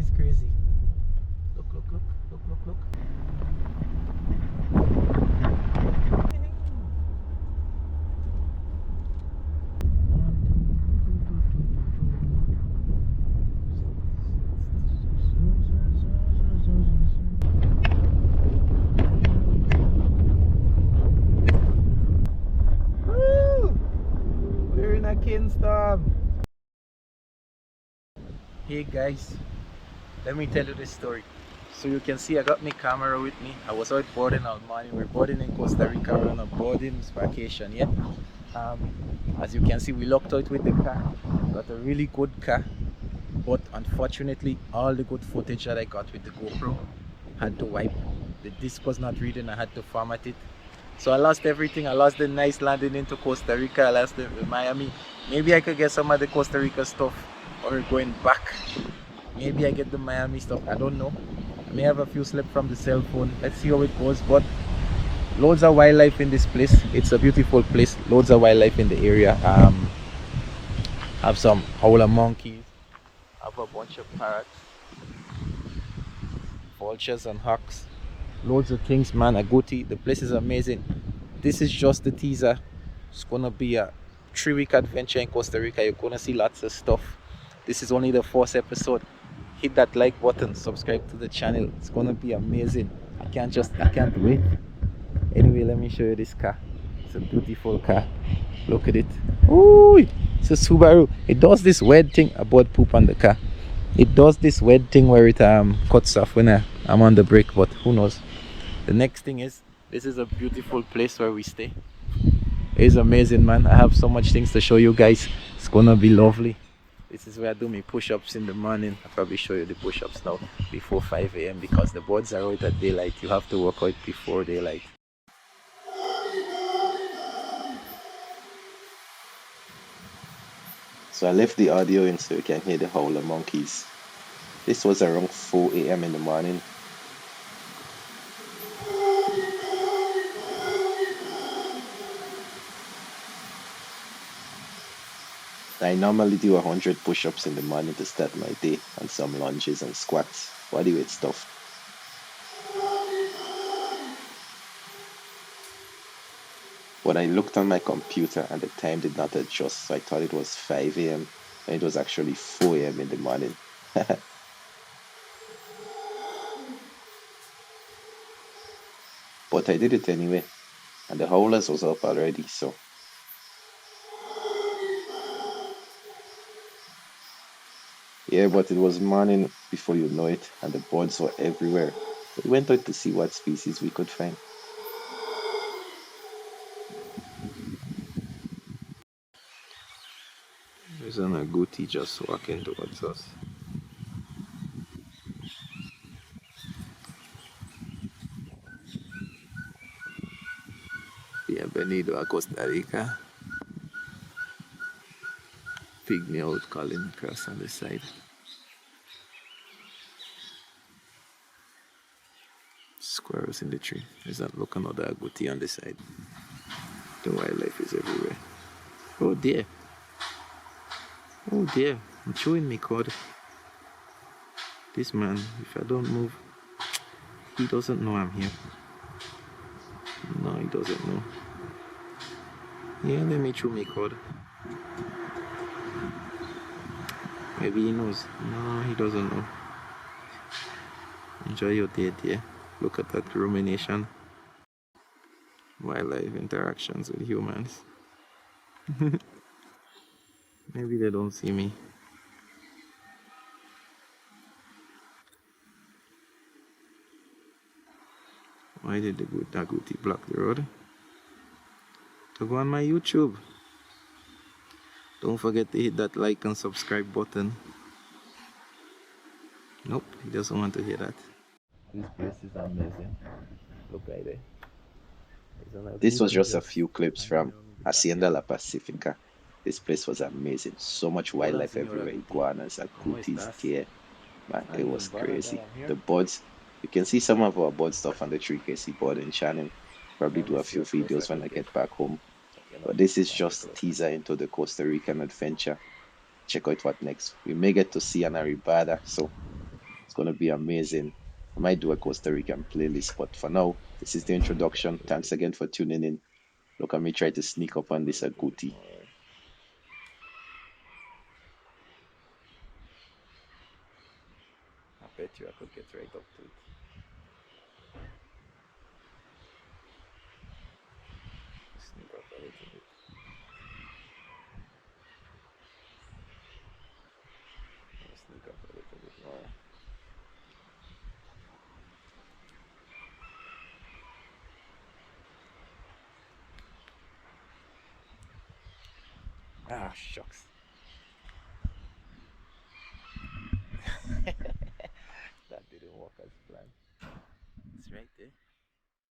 is crazy. Look, look, look, look, look, look. Woo! We're in a Kingston. Hey guys, let me tell you this story. So you can see I got my camera with me. I was out boarding all morning. We're boarding in Costa Rica. We're on a boarding vacation, yeah. As you can see, we locked out with the car. Got a really good car, but unfortunately, all the good footage that I got with the GoPro had to wipe. The disc was not reading. I had to format it. So I lost everything. I lost the nice landing into Costa Rica. I lost the Miami. Maybe I could get some of the Costa Rica stuff, or going back. Maybe I get the Miami stuff. I don't know. I may have a few slips from the cell phone. Let's see how it goes. But loads of wildlife in this place. It's a beautiful place. Loads of wildlife in the area. Have some howler monkeys. Have a bunch of parrots, vultures and hawks. Loads of things, man. Agouti. The place is amazing. This is just the teaser. It's gonna be a 3-week adventure in Costa Rica. You're gonna see lots of stuff. This is only the first episode. Hit that like button, subscribe to the channel. It's gonna be amazing. I can't wait. Anyway, let me show you this car. It's a beautiful car. Look at it. Ooh, it's a Subaru. It does this weird thing about poop on the car. It does this weird thing where it cuts off when I'm on the brake, but who knows. The next thing is, this is a beautiful place where we stay. It's amazing, man. I have so much things to show you guys. It's gonna be lovely. This is where I do my push-ups in the morning. I'll probably show you the push-ups now before 5 a.m. because the boards are out at daylight. You have to work out before daylight. So I left the audio in so you can hear the howler monkeys. This was around 4 a.m. in the morning. I normally do 100 push-ups in the morning to start my day, and some lunges and squats, bodyweight stuff. But I looked on my computer and the time did not adjust, so I thought it was 5 a.m. and it was actually 4 a.m. in the morning. But I did it anyway, and the howlers was up already, so. Yeah, but it was morning before you know it, and the birds were everywhere. So we went out to see what species we could find. There's an agouti just walking towards us. Bienvenido a Costa Rica. Pygmy out calling across on the side. Squirrels in the tree. There's that look another agouti on the side. The wildlife is everywhere. Oh dear. Oh dear. I'm chewing my cord. This man, if I don't move, he doesn't know I'm here. No, he doesn't know. Yeah, let me chew my cord. Maybe he knows. No, he doesn't know. Enjoy your day, dear. Look at that rumination. Wildlife interactions with humans. Maybe they don't see me. Why did the good agouti block the road? To go on my YouTube. Don't forget to hit that like and subscribe button. Nope, he doesn't want to hear that. This place is amazing. Look right there. This was just a few clips from Hacienda La Pacifica. This place was amazing. So much wildlife everywhere. Iguanas, agoutis, deer. Man, it was crazy. The birds, you can see some of our bird stuff on the 3KC boarding channel. Probably do a few videos when I get back home. But this is just a teaser into the Costa Rican adventure. Check out what next. We may get to see an arribada, so It's gonna be amazing. I might do a Costa Rican playlist, but for now, this is the introduction. Thanks again for tuning in. Look at me try to sneak up on this agouti. I bet you I could get right up to it. Sneak up a little bit. Sneak up a little bit more. Ah, shucks. That didn't work as planned. It's right there.